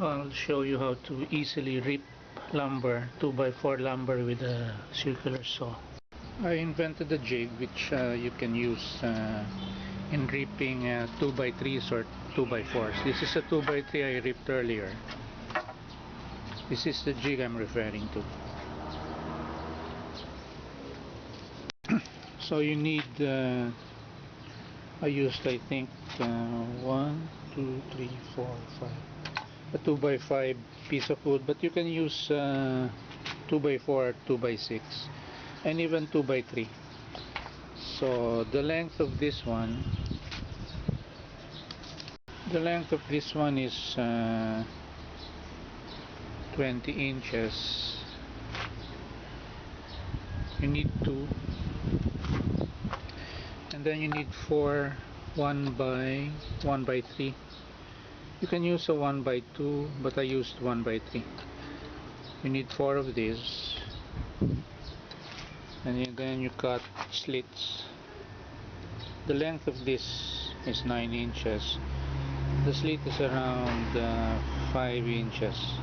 I'll show you how to easily rip lumber, 2x4 lumber with a circular saw. I invented a jig which you can use in ripping 2x3s or 2x4s. This is a 2x3 I ripped earlier. This is the jig I'm referring to. So you need, I used I think 1, 2, 3, 4, 5. A 2x5 piece of wood, but you can use 2x4, 2x6, and even 2x3. So the length of this one is 20 inches. You need 2, and then you need 4 1x3. You can use a 1x2, but I used 1x3. You need 4 of these, and then you cut slits. The length of this is 9 inches. The slit is around 5 inches.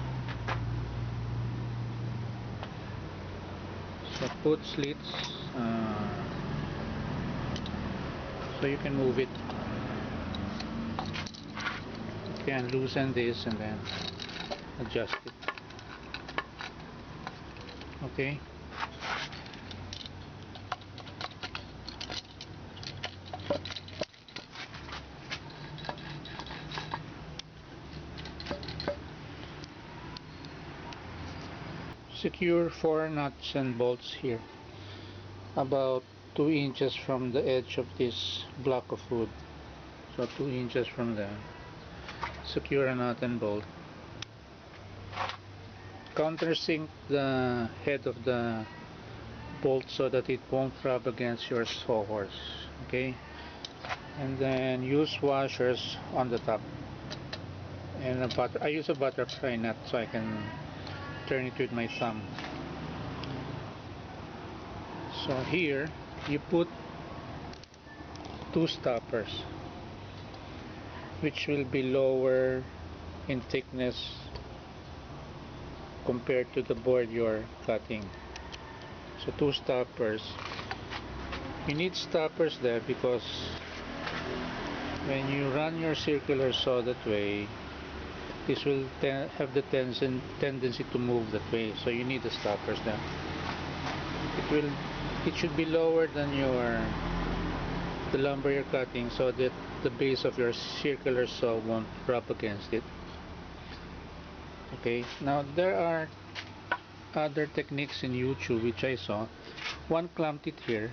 So put slits so you can move it. You can loosen this and then adjust it. Okay. Secure 4 nuts and bolts here, about 2 inches from the edge of this block of wood. So 2 inches from there. Secure a nut and bolt. Countersink the head of the bolt so that it won't rub against your sawhorse. Okay, and then use washers on the top. And I use a butterfly nut so I can turn it with my thumb. So here you put 2 stoppers, which will be lower in thickness compared to the board you're cutting. So 2 stoppers. You need stoppers there because when you run your circular saw that way, this will have the tendency to move that way. So you need the stoppers there. It should be lower than the lumber you're cutting so that the base of your circular saw won't rub against it. Okay, now there are other techniques in YouTube which I saw. One clamped it here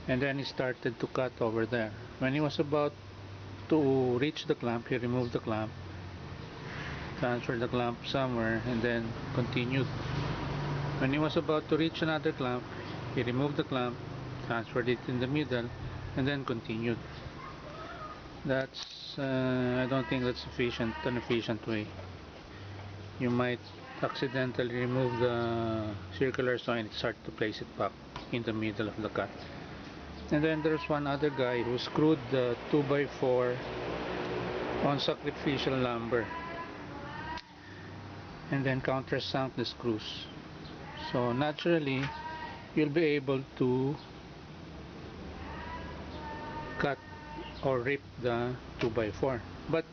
and then he started to cut over there. When he was about to reach the clamp, he removed the clamp, transferred the clamp somewhere, and then continued. When he was about to reach another clamp, he removed the clamp, transferred it in the middle, and then continued. That's I don't think that's an efficient way. You might accidentally remove the circular saw and start to place it back in the middle of the cut. And then there's one other guy who screwed the 2x4 on sacrificial lumber and then countersunk the screws. So naturally you'll be able to cut or rip the 2x4, but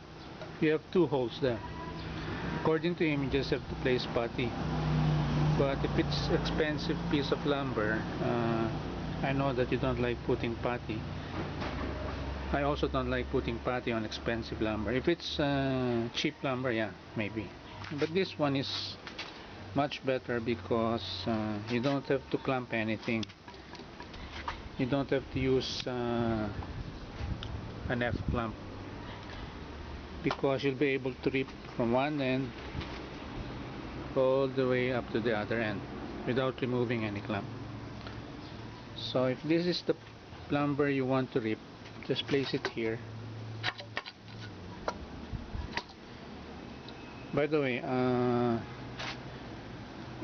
you have 2 holes there. According to him, you just have to place putty, but if it's expensive piece of lumber, I know that you don't like putting putty. I also don't like putting putty on expensive lumber. If it's cheap lumber, yeah, maybe. But this one is much better because you don't have to clamp anything. You don't have to use an F clamp because you'll be able to rip from one end all the way up to the other end without removing any clamp. So if this is the lumber you want to rip, just place it here. By the way,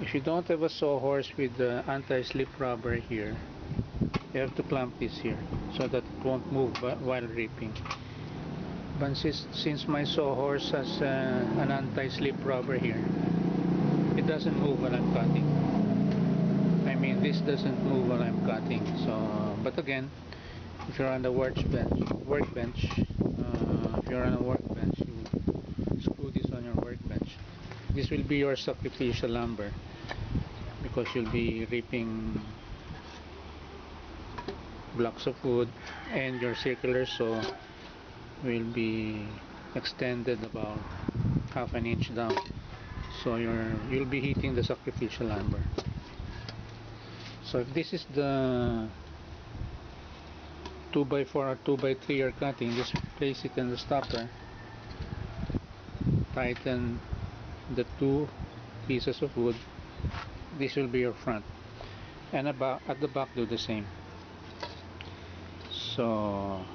if you don't have a sawhorse with the anti-slip rubber here, you have to clamp this here so that it won't move while ripping. But since my sawhorse has an anti-slip rubber here, it doesn't move while I'm cutting. I mean, this doesn't move while I'm cutting. So, but again, if you're on the workbench, if you're on a workbench, you screw this on your workbench. This will be your sacrificial lumber because you'll be reaping blocks of wood, and your circular saw will be extended about half an inch down. So you'll be heating the sacrificial lumber. So if this is the 2x4 or 2x3 you're cutting, just place it in the stopper, tighten the two pieces of wood. This will be your front, and at the back do the same. So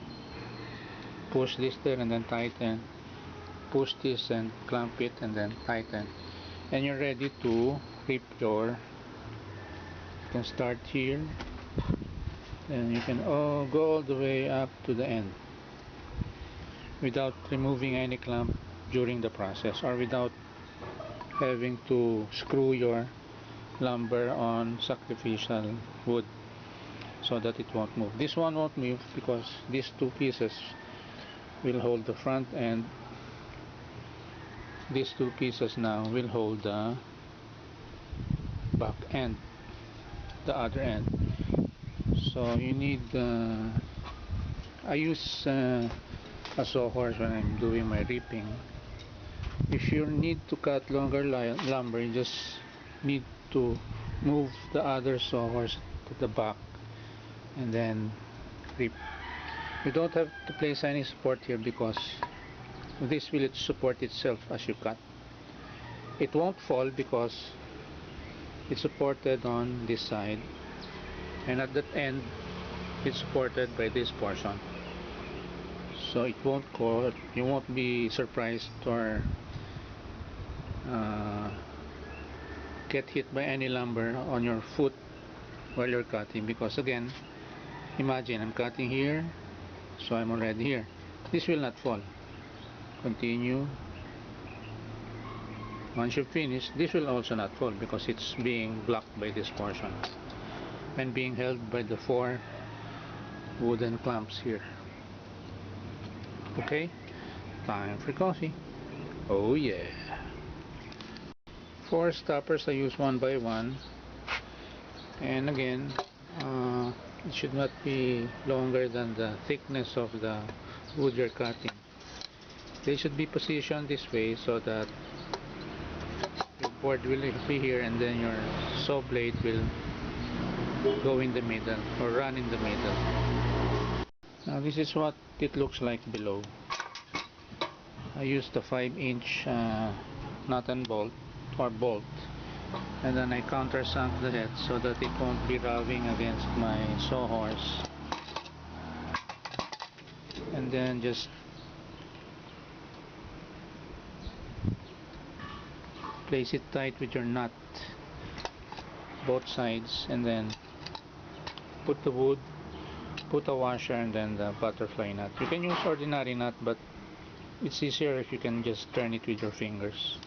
push this there and then tighten, push this and clamp it and then tighten, and you're ready to reap your, you can start here and you can go all the way up to the end without removing any clamp during the process, or without having to screw your lumber on sacrificial wood so that it won't move. This one won't move because these two pieces will hold the front, and these two pieces now will hold the back end, the other end. So you need I use a sawhorse when I'm doing my reaping. If you need to cut longer lumber, you just need to move the other sawhorse to the back and then reap. You don't have to place any support here because this will support itself as you cut. It won't fall because it's supported on this side, and at that end it's supported by this portion. So it won't go, you won't be surprised or get hit by any lumber on your foot while you're cutting, because again, imagine I'm cutting here, so I'm already here. This will not fall. Continue. Once you finish, this will also not fall because it's being blocked by this portion and being held by the four wooden clamps here. Okay, time for coffee. Oh yeah. For stoppers I use one by one, and again it should not be longer than the thickness of the wood you're cutting. They should be positioned this way so that your board will be here and then your saw blade will go in the middle or run in the middle. Now this is what it looks like below. I used a 5-inch nut and bolt, or bolt, and then I countersunk the head so that it won't be rubbing against my sawhorse, and then just place it tight with your nut, both sides, and then put the wood, put a washer, and then the butterfly nut. You can use ordinary nut, but it's easier if you can just turn it with your fingers.